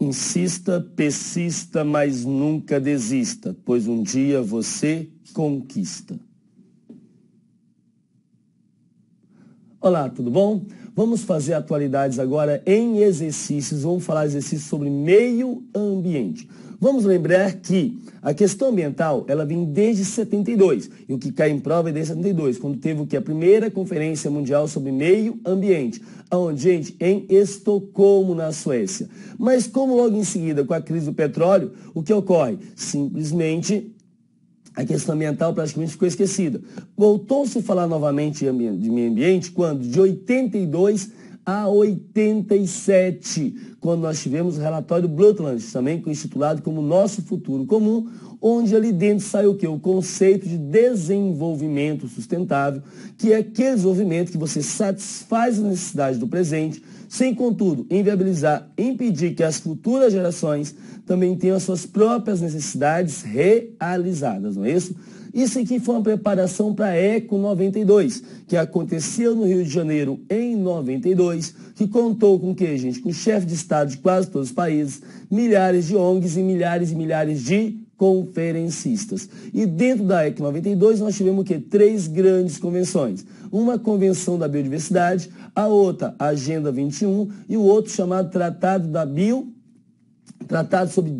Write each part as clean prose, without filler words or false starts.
Insista, persista, mas nunca desista, pois um dia você conquista. Olá, tudo bom? Vamos fazer atualidades agora em exercícios. Vamos falar exercícios sobre meio ambiente. Vamos lembrar que a questão ambiental, ela vem desde 72. E o que cai em prova é desde 72, quando teve o que? A primeira Conferência Mundial sobre Meio Ambiente. Onde, gente? Em Estocolmo, na Suécia. Mas como logo em seguida, com a crise do petróleo, o que ocorre? Simplesmente a questão ambiental praticamente ficou esquecida. Voltou-se a falar novamente de meio ambiente quando? De 82 a 87, quando nós tivemos o relatório Brundtland, também intitulado como Nosso Futuro Comum, onde ali dentro saiu o quê? O conceito de desenvolvimento sustentável, que é aquele desenvolvimento que você satisfaz as necessidades do presente, sem, contudo, inviabilizar, impedir que as futuras gerações também tenham as suas próprias necessidades realizadas, não é isso? Isso aqui foi uma preparação para a Eco 92, que aconteceu no Rio de Janeiro em 92, que contou com o quê, gente? Com o chefe de Estado de quase todos os países, milhares de ONGs e milhares de conferencistas. E dentro da Eco 92 nós tivemos o quê? 3 grandes convenções. Uma convenção da biodiversidade, a outra, a Agenda 21, e o outro chamado Tratado sobre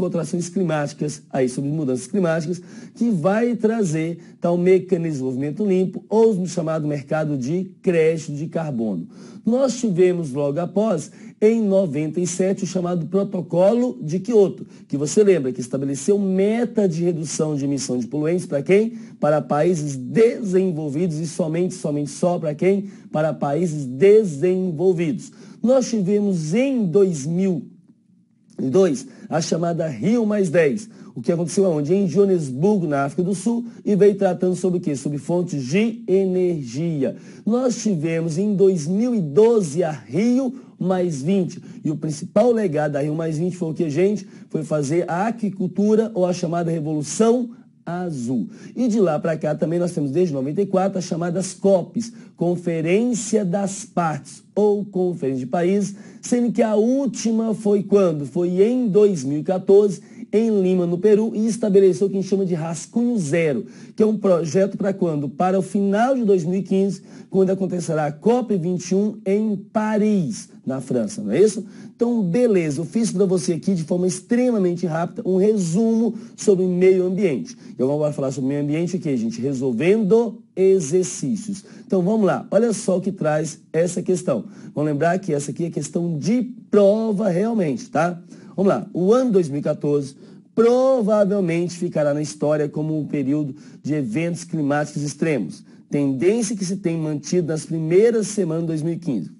alterações climáticas, aí sobre mudanças climáticas, que vai trazer tal mecanismo de desenvolvimento limpo, ou chamado mercado de crédito de carbono. Nós tivemos logo após, em 97, o chamado Protocolo de Quioto, que você lembra que estabeleceu meta de redução de emissão de poluentes para quem? Para países desenvolvidos e só para quem? Para países desenvolvidos. Nós tivemos em 2002, a chamada Rio+10. O que aconteceu aonde? Em Joanesburgo, na África do Sul, e veio tratando sobre o quê? Sobre fontes de energia. Nós tivemos em 2012 a Rio+20. E o principal legado da Rio+20 foi o que, gente? Foi fazer a aquicultura, ou a chamada Revolução Azul. E de lá para cá também nós temos desde 94 as chamadas COPs, Conferência das Partes, ou Conferência de Países, sendo que a última foi quando? Foi em 2014, em Lima, no Peru, e estabeleceu o que a gente chama de Rascunho Zero, que é um projeto para quando? Para o final de 2015, quando acontecerá a COP21 em Paris, na França, não é isso? Então, beleza, eu fiz para você aqui de forma extremamente rápida um resumo sobre meio ambiente. Eu vou agora falar sobre meio ambiente aqui, gente, resolvendo exercícios. Então, vamos lá, olha só o que traz essa questão. Vamos lembrar que essa aqui é questão de prova realmente, tá? Vamos lá, o ano 2014 provavelmente ficará na história como um período de eventos climáticos extremos, tendência que se tem mantido nas primeiras semanas de 2015.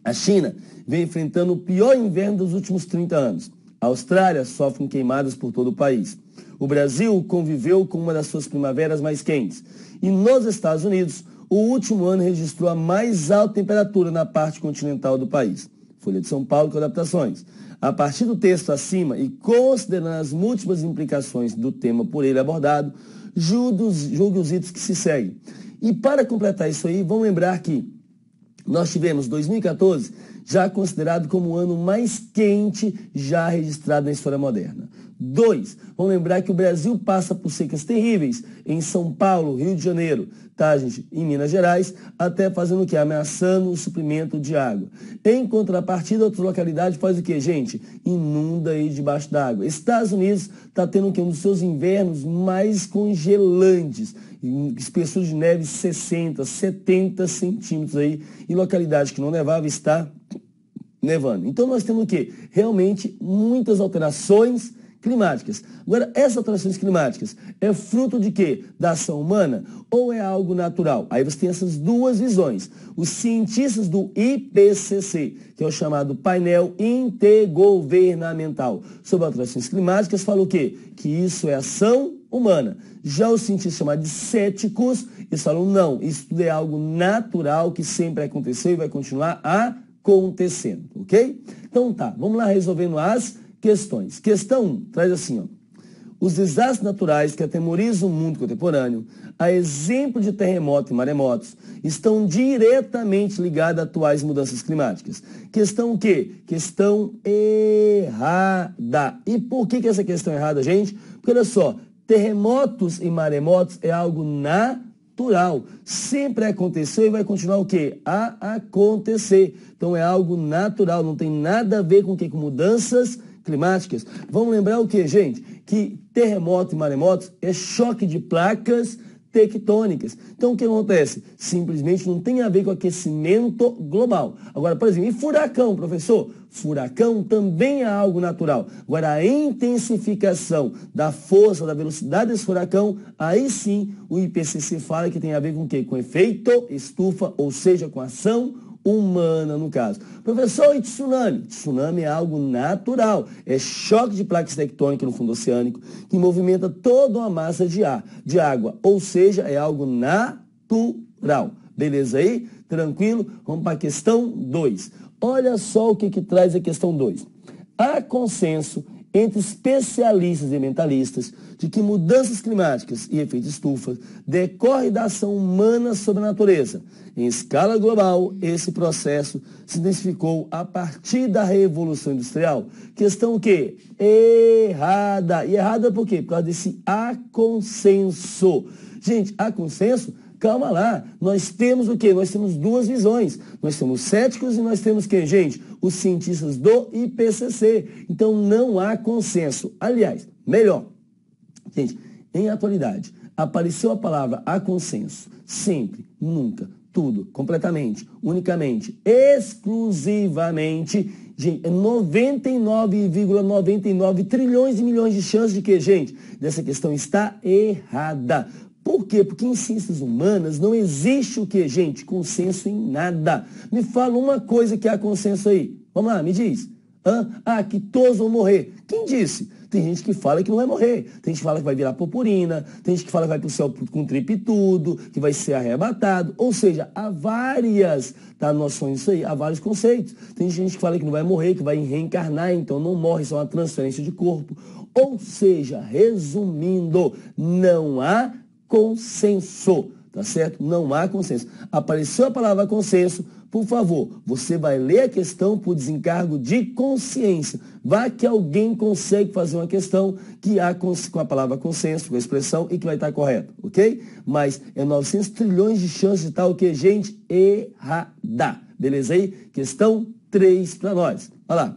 A China vem enfrentando o pior inverno dos últimos 30 anos. A Austrália sofre com queimadas por todo o país. O Brasil conviveu com uma das suas primaveras mais quentes. E nos Estados Unidos, o último ano registrou a mais alta temperatura na parte continental do país. Folha de São Paulo com adaptações. A partir do texto acima e considerando as múltiplas implicações do tema por ele abordado, julgue os itens que se seguem. E para completar isso aí, vamos lembrar que nós tivemos 2014 já considerado como o ano mais quente já registrado na história moderna. 2, vamos lembrar que o Brasil passa por secas terríveis em São Paulo, Rio de Janeiro, tá, gente? Em Minas Gerais, até fazendo o quê? Ameaçando o suprimento de água. Em contrapartida, outras localidades faz o quê, gente? Inunda aí debaixo d'água. Estados Unidos está tendo o quê? Um dos seus invernos mais congelantes. Espessura de neve 60, 70 centímetros aí. Em localidade que não nevava, está nevando. Então, nós temos o quê? Realmente muitas alterações climáticas. Agora, essas alterações climáticas é fruto de quê? Da ação humana ou é algo natural? Aí você tem essas duas visões. Os cientistas do IPCC, que é o chamado Painel Intergovernamental sobre alterações climáticas, falam o quê? Que isso é ação humana. Já os cientistas chamados de céticos, eles falam, não, isso tudo é algo natural que sempre aconteceu e vai continuar acontecendo, ok? Então tá, vamos lá resolvendo as questões. Questão 1 traz assim, ó. Os desastres naturais que atemorizam o mundo contemporâneo, a exemplo de terremotos e maremotos, estão diretamente ligados a atuais mudanças climáticas. Questão o quê? Questão errada. E por que essa questão é errada, gente? Porque olha só, terremotos e maremotos é algo natural. Sempre aconteceu e vai continuar o quê? A acontecer. Então é algo natural, não tem nada a ver com o quê? Com mudanças climáticas. Vamos lembrar o quê, gente? Que terremoto e maremotos é choque de placas tectônicas. Então, o que acontece? Simplesmente não tem a ver com aquecimento global. Agora, por exemplo, e furacão, professor? Furacão também é algo natural. Agora, a intensificação da força, da velocidade desse furacão, aí sim o IPCC fala que tem a ver com o quê? Com efeito estufa, ou seja, com ação humana, no caso. Professor, e tsunami? Tsunami é algo natural. É choque de placas tectônicas no fundo oceânico que movimenta toda uma massa de água. Ou seja, é algo natural. Beleza aí? Tranquilo? Vamos para a questão 2. Olha só o que traz a questão 2. Há consenso entre especialistas e ambientalistas de que mudanças climáticas e efeito estufa decorrem da ação humana sobre a natureza. Em escala global, esse processo se intensificou a partir da Revolução Industrial. Questão o quê? Errada. E errada por quê? Por causa desse aconsenso. Gente, aconsenso? Calma lá, nós temos o quê? Nós temos duas visões. Nós temos céticos e nós temos quem, gente? Os cientistas do IPCC. Então não há consenso. Aliás, melhor, gente, em atualidade, apareceu a palavra há consenso. Sempre, nunca, tudo, completamente, unicamente, exclusivamente, gente, é 99,99 trilhões de milhões de chances de que, gente, dessa questão está errada. Por quê? Porque em ciências humanas não existe o que, gente? Consenso em nada. Me fala uma coisa que há consenso aí. Vamos lá, me diz. Que todos vão morrer. Quem disse? Tem gente que fala que não vai morrer. Tem gente que fala que vai virar purpurina. Tem gente que fala que vai para o céu com tripitudo, que vai ser arrebatado. Ou seja, há várias noções disso aí, há vários conceitos. Tem gente que fala que não vai morrer, que vai reencarnar, então não morre, só uma transferência de corpo. Ou seja, resumindo, não há consenso, tá certo? Não há consenso. Apareceu a palavra consenso, por favor, você vai ler a questão por desencargo de consciência. Vá que alguém consegue fazer uma questão que há com a palavra consenso, com a expressão, e que vai estar correto, ok? Mas é 900 trilhões de chances de estar o que, gente? Errada. Beleza aí? Questão 3 para nós. Olha lá.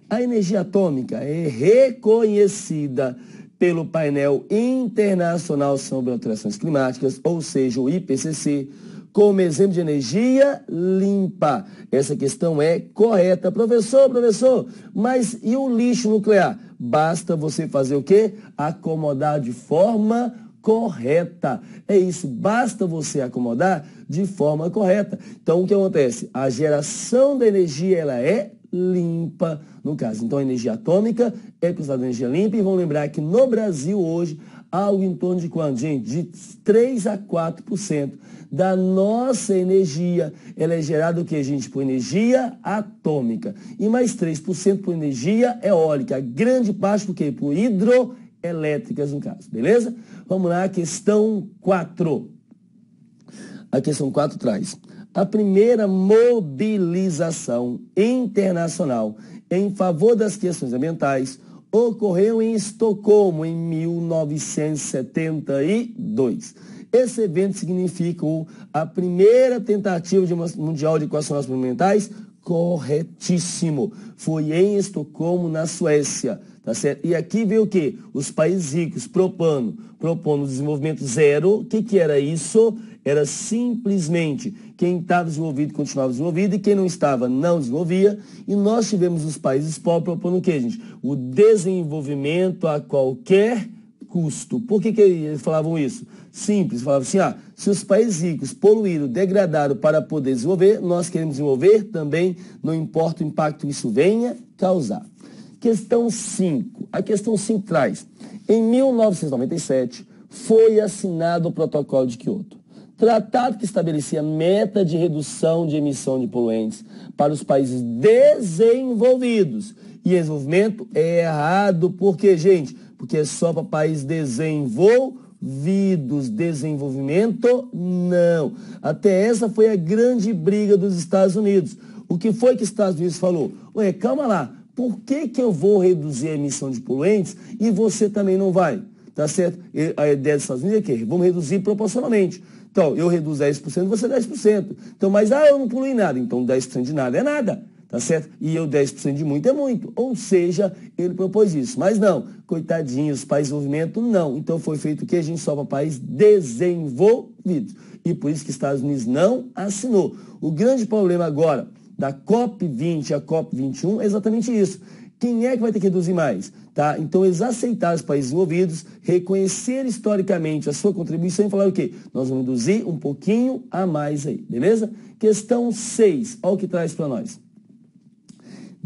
A energia atômica é reconhecida pelo painel internacional sobre alterações climáticas, ou seja, o IPCC, como exemplo de energia limpa. Essa questão é correta. Professor, mas e o lixo nuclear? Basta você fazer o quê? Acomodar de forma correta. É isso, basta você acomodar de forma correta. Então, o que acontece? A geração da energia, ela é limpa, no caso. Então, a energia atômica é considerada energia limpa. E vamos lembrar que no Brasil, hoje, algo em torno de quanto, gente? De 3 a 4% da nossa energia, ela é gerada o quê, gente? Por energia atômica. E mais 3% por energia eólica. A grande parte por quê? Por hidroelétricas, no caso. Beleza? Vamos lá, questão 4. A questão 4 traz: a primeira mobilização internacional em favor das questões ambientais ocorreu em Estocolmo em 1972. Esse evento significou a primeira tentativa de mundial de equações ambientais? Corretíssimo. Foi em Estocolmo, na Suécia. Tá certo? E aqui veio o quê? Os países ricos propondo desenvolvimento zero. O que era isso? Era simplesmente quem estava desenvolvido continuava desenvolvido e quem não estava não desenvolvia. E nós tivemos os países pobres propondo o quê, gente? O desenvolvimento a qualquer custo. Por que eles falavam isso? Simples, falavam assim, se os países ricos poluíram, degradaram para poder desenvolver, nós queremos desenvolver também, não importa o impacto que isso venha causar. Questão 5. A questão 5 traz: em 1997, foi assinado o Protocolo de Quioto, tratado que estabelecia meta de redução de emissão de poluentes para os países desenvolvidos. E desenvolvimento é errado, porque, gente, porque é só para países desenvolvidos. Desenvolvimento, não. Até essa foi a grande briga dos Estados Unidos. O que foi que os Estados Unidos falou? Ué, calma lá, por que eu vou reduzir a emissão de poluentes e você também não vai? Tá certo? A ideia dos Estados Unidos é que vamos reduzir proporcionalmente. Então, eu reduzo 10%, você 10%. Então, mas eu não poluí nada. Então, 10% de nada é nada. Tá certo? E eu 10% de muito é muito. Ou seja, ele propôs isso. Mas não, coitadinhos, países de desenvolvimento, não. Então foi feito o que? A gente só para países desenvolvidos. E por isso que os Estados Unidos não assinou. O grande problema agora da COP20 a COP21 é exatamente isso. Quem é que vai ter que reduzir mais? Tá? Então eles aceitaram os países envolvidos, reconhecer historicamente a sua contribuição e falaram o quê? Nós vamos reduzir um pouquinho a mais aí, beleza? Questão 6, olha o que traz para nós.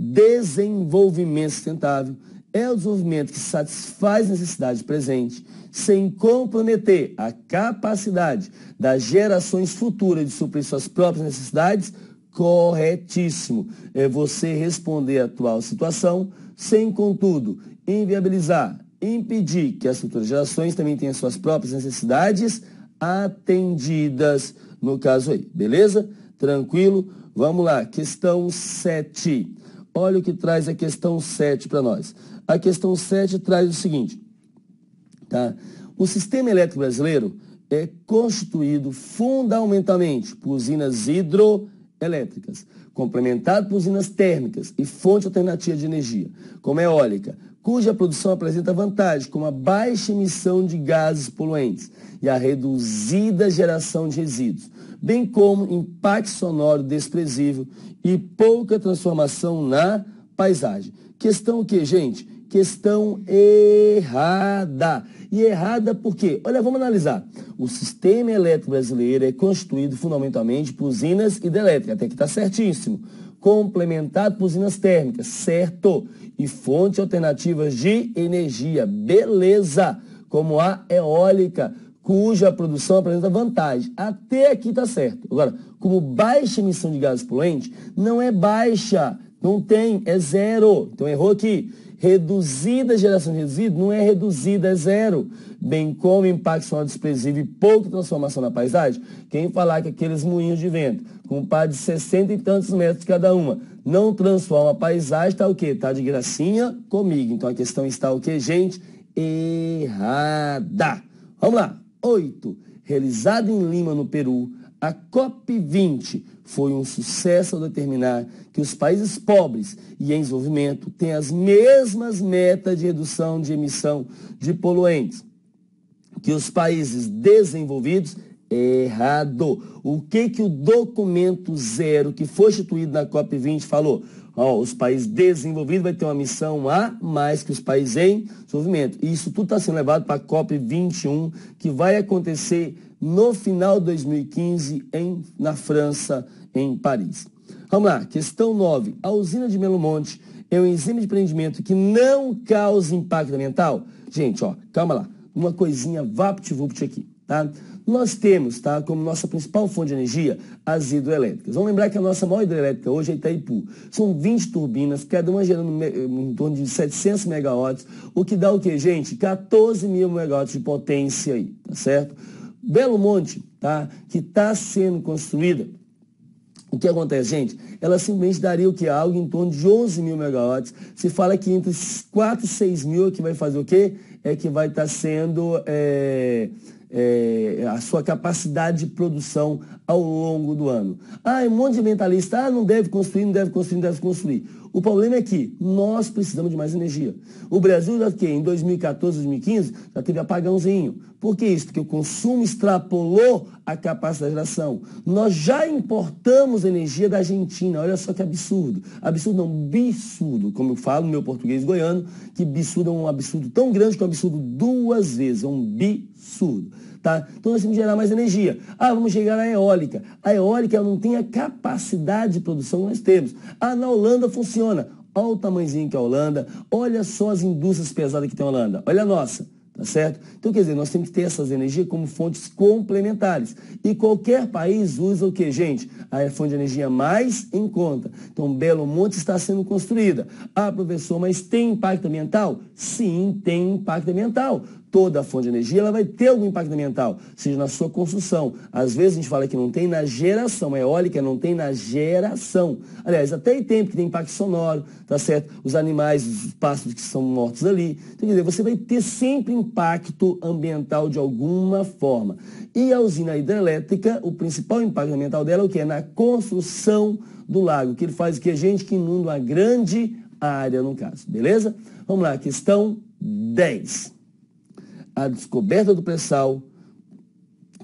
Desenvolvimento sustentável é o desenvolvimento que satisfaz necessidade presente, sem comprometer a capacidade das gerações futuras de suprir suas próprias necessidades. Corretíssimo. É você responder à atual situação, sem, contudo, inviabilizar, impedir que as futuras gerações também tenham suas próprias necessidades atendidas, no caso aí. Beleza? Tranquilo? Vamos lá. Questão 7. Olha o que traz a questão 7 para nós. A questão 7 traz o seguinte, tá? O sistema elétrico brasileiro é constituído fundamentalmente por usinas hidroelétricas, complementado por usinas térmicas e fonte alternativa de energia, como a eólica, cuja produção apresenta vantagem como a baixa emissão de gases poluentes e a reduzida geração de resíduos, bem como impacto sonoro desprezível e pouca transformação na paisagem. Questão o quê, gente? Questão errada. E errada por quê? Olha, vamos analisar. O sistema elétrico brasileiro é constituído fundamentalmente por usinas hidrelétricas, até que está certíssimo. Complementado por usinas térmicas, certo? E fontes alternativas de energia, beleza? Como a eólica, cuja produção apresenta vantagem. Até aqui está certo. Agora, como baixa emissão de gases poluentes, não é baixa, não tem, é zero. Então errou aqui. Reduzida a geração de resíduos não é reduzida, é zero. Bem como impacto sonoro desprezível e pouca transformação na paisagem. Quem falar que aqueles moinhos de vento, com um par de 60 e tantos metros cada uma, não transforma a paisagem, está o quê? Está de gracinha comigo. Então a questão está o quê, gente? Errada. Vamos lá. 8. Realizada em Lima, no Peru, a COP20 foi um sucesso ao determinar que os países pobres e em desenvolvimento têm as mesmas metas de redução de emissão de poluentes que os países desenvolvidos. Errado. O que o documento 0 que foi instituído na COP20 falou? Os países desenvolvidos vão ter uma missão a mais que os países em desenvolvimento. E isso tudo está sendo levado para a COP21, que vai acontecer no final de 2015 na França, em Paris. Vamos lá, questão 9. A usina de Belo Monte é um exemplo de empreendimento que não causa impacto ambiental? Gente, calma lá. Uma coisinha vapt-vupt aqui, tá? Nós temos, tá, como nossa principal fonte de energia, as hidroelétricas. Vamos lembrar que a nossa maior hidrelétrica hoje é Itaipu. São 20 turbinas, cada uma gerando em torno de 700 megawatts, o que dá o quê, gente? 14 mil megawatts de potência aí, tá certo? Belo Monte, tá, que está sendo construída, o que acontece, gente? Ela simplesmente daria o que? Algo em torno de 11 mil megawatts. Se fala que entre 4 e 6 mil é que vai fazer o quê? É que vai estar sendo a sua capacidade de produção ao longo do ano. Um monte de ambientalista, não deve construir, não deve construir, não deve construir. O problema é que nós precisamos de mais energia. O Brasil já que em 2014, 2015, já teve apagãozinho. Por que isso? Porque o consumo extrapolou a capacidade de geração. Nós já importamos energia da Argentina. Olha só que absurdo. Absurdo não, absurdo. Como eu falo no meu português goiano, que absurdo é um absurdo tão grande que é um absurdo 2 vezes. É um absurdo. Tá? Então nós temos que gerar mais energia. Vamos chegar à eólica. A eólica não tem a capacidade de produção que nós temos. Na Holanda funciona. Olha o tamanhozinho que é a Holanda. Olha só as indústrias pesadas que tem a Holanda. Olha a nossa. Tá tá certo? Então, quer dizer, nós temos que ter essas energias como fontes complementares. E qualquer país usa o que, gente? A fonte de energia mais em conta. Então, Belo Monte está sendo construída. Ah, professor, mas tem impacto ambiental? Sim, tem impacto ambiental. Toda fonte de energia ela vai ter algum impacto ambiental, seja na sua construção. Às vezes a gente fala que não tem na geração, a eólica não tem na geração. Aliás, até tem porque tem impacto sonoro, tá certo? Os animais, os pássaros que são mortos ali. Então, quer dizer, você vai ter sempre impacto ambiental de alguma forma. E a usina hidrelétrica, o principal impacto ambiental dela é o que? É na construção do lago, que ele faz o que? Gente que inunda uma grande área, no caso. Beleza? Vamos lá, questão 10. A descoberta do pré-sal.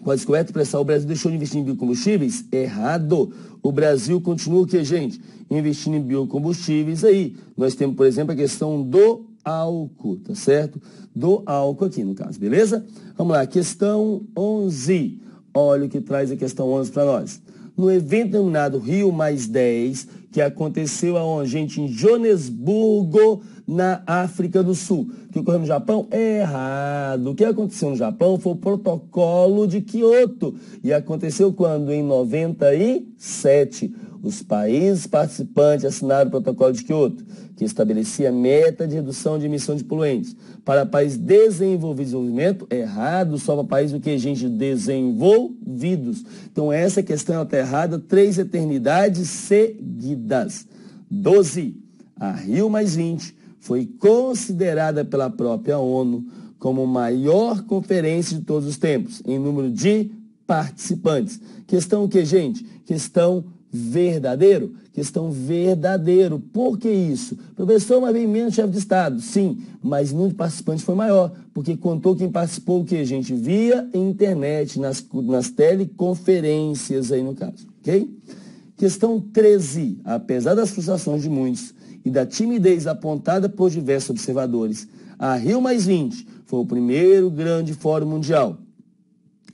Com a descoberta do pré-sal, o Brasil deixou de investir em biocombustíveis? Errado. O Brasil continua o que, gente? Investindo em biocombustíveis aí. Nós temos, por exemplo, a questão do álcool, tá certo? Do álcool aqui, no caso, beleza? Vamos lá, questão 11. Olha o que traz a questão 11 para nós. No evento denominado Rio Mais 10, que aconteceu aonde, gente? Em Joanesburgo, na África do Sul. O que ocorreu no Japão? Errado. O que aconteceu no Japão foi o protocolo de Kyoto. E aconteceu quando? Em 97. Os países participantes assinaram o protocolo de Kyoto, que estabelecia meta de redução de emissão de poluentes. Para países desenvolvidos em desenvolvimento, errado, só para países o que, gente? Desenvolvidos. Então, essa questão está errada 3 eternidades seguidas. 12. A Rio Mais 20 foi considerada pela própria ONU como a maior conferência de todos os tempos, em número de participantes. Questão o que, gente? Questão verdadeiro? Questão verdadeiro. Por que isso? Professor, mas bem menos chefe de Estado. Sim, mas o número de participantes foi maior, porque contou quem participou o que, gente? Via internet, nas teleconferências aí no caso, ok? Questão 13. Apesar das frustrações de muitos e da timidez apontada por diversos observadores, a Rio Mais 20 foi o primeiro grande fórum mundial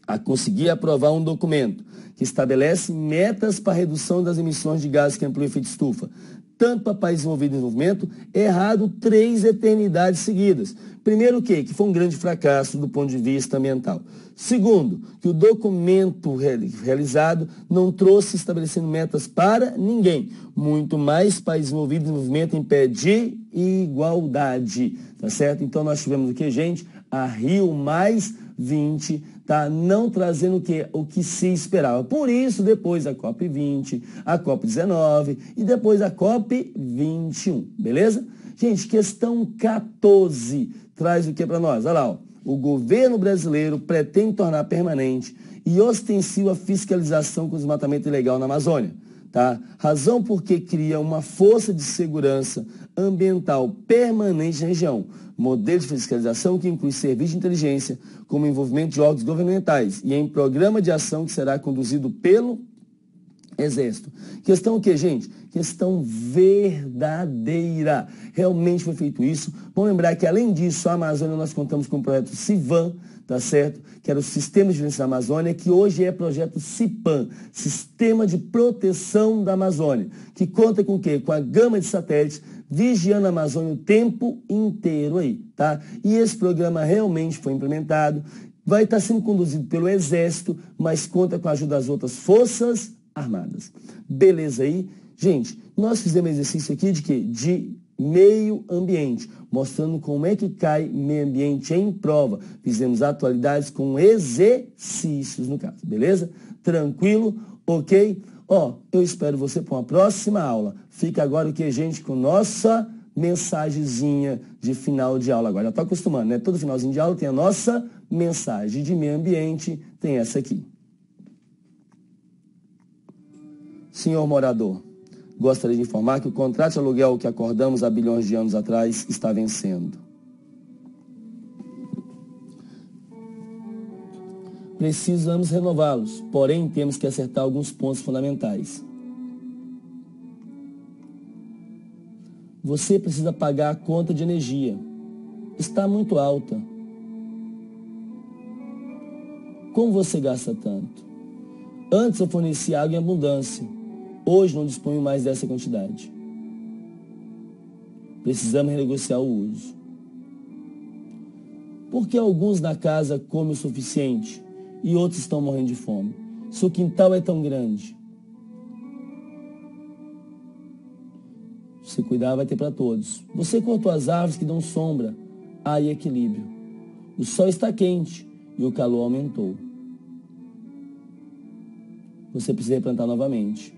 a conseguir aprovar um documento que estabelece metas para a redução das emissões de gases que ampliam o efeito estufa, tanto para países envolvidos em desenvolvimento, errado 3 eternidades seguidas. Primeiro o quê? Que foi um grande fracasso do ponto de vista ambiental. Segundo, que o documento realizado não trouxe estabelecendo metas para ninguém, muito mais países envolvidos em desenvolvimento em pé de igualdade, tá certo? Então nós tivemos o que, gente? A Rio Mais 20, tá? Não trazendo o que se esperava. Por isso, depois a COP20, a COP19 e depois a COP21, beleza? Gente, questão 14 traz o que para nós? Olha lá, ó. O governo brasileiro pretende tornar permanente e ostensiva a fiscalização com o desmatamento ilegal na Amazônia. Tá? Razão porque cria uma força de segurança ambiental permanente na região. Modelo de fiscalização que inclui serviço de inteligência, como envolvimento de órgãos governamentais e em programa de ação que será conduzido pelo Exército. Questão o que, gente? Questão verdadeira. Realmente foi feito isso. Vamos lembrar que, além disso, a Amazônia nós contamos com o projeto CIVAM, tá certo? Que era o Sistema de Vigilância da Amazônia, que hoje é projeto CIPAM, Sistema de Proteção da Amazônia, que conta com o quê? Com a gama de satélites vigiando a Amazônia o tempo inteiro aí, tá? E esse programa realmente foi implementado, vai estar sendo conduzido pelo Exército, mas conta com a ajuda das outras forças armadas. Beleza aí? Gente, nós fizemos exercício aqui de quê? De meio ambiente, mostrando como é que cai meio ambiente em prova. Fizemos atualidades com exercícios, no caso, beleza? Tranquilo? Ok? Ó, eu espero você para uma próxima aula. Fica agora o que, gente, com nossa mensagenzinha de final de aula. Agora já estou acostumando, né? Todo finalzinho de aula tem a nossa mensagem de meio ambiente, tem essa aqui. Senhor morador, gostaria de informar que o contrato de aluguel que acordamos há bilhões de anos atrás está vencendo. Precisamos renová-los, porém temos que acertar alguns pontos fundamentais. Você precisa pagar a conta de energia. Está muito alta. Como você gasta tanto? Antes eu fornecia água em abundância. Hoje não disponho mais dessa quantidade. Precisamos renegociar o uso. Por que alguns na casa comem o suficiente e outros estão morrendo de fome? Se o quintal é tão grande. Se cuidar, vai ter para todos. Você cortou as árvores que dão sombra. Há equilíbrio. O sol está quente e o calor aumentou. Você precisa replantar novamente.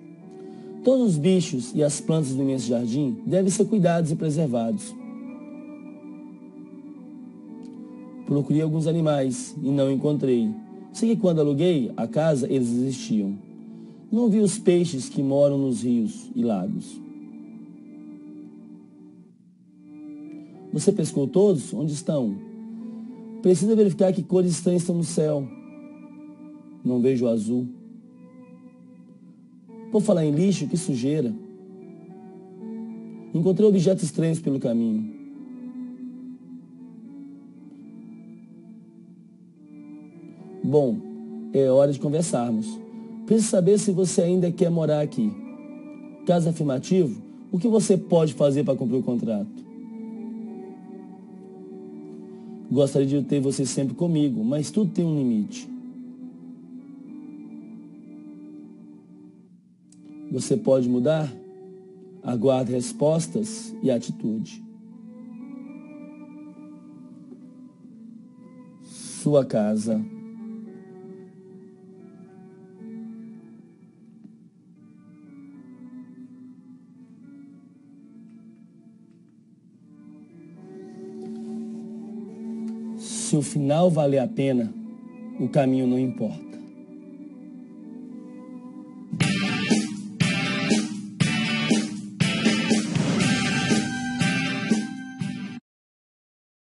Todos os bichos e as plantas do imenso jardim devem ser cuidados e preservados. Procurei alguns animais e não encontrei. Sei que quando aluguei a casa, eles existiam. Não vi os peixes que moram nos rios e lagos. Você pescou todos? Onde estão? Precisa verificar que cores estranhas estão no céu. Não vejo o azul. Por falar em lixo, que sujeira. Encontrei objetos estranhos pelo caminho. Bom, é hora de conversarmos. Preciso saber se você ainda quer morar aqui. Caso afirmativo, o que você pode fazer para cumprir o contrato? Gostaria de ter você sempre comigo, mas tudo tem um limite. Você pode mudar? Aguarde respostas e atitude. Sua casa. Se o final valer a pena, o caminho não importa.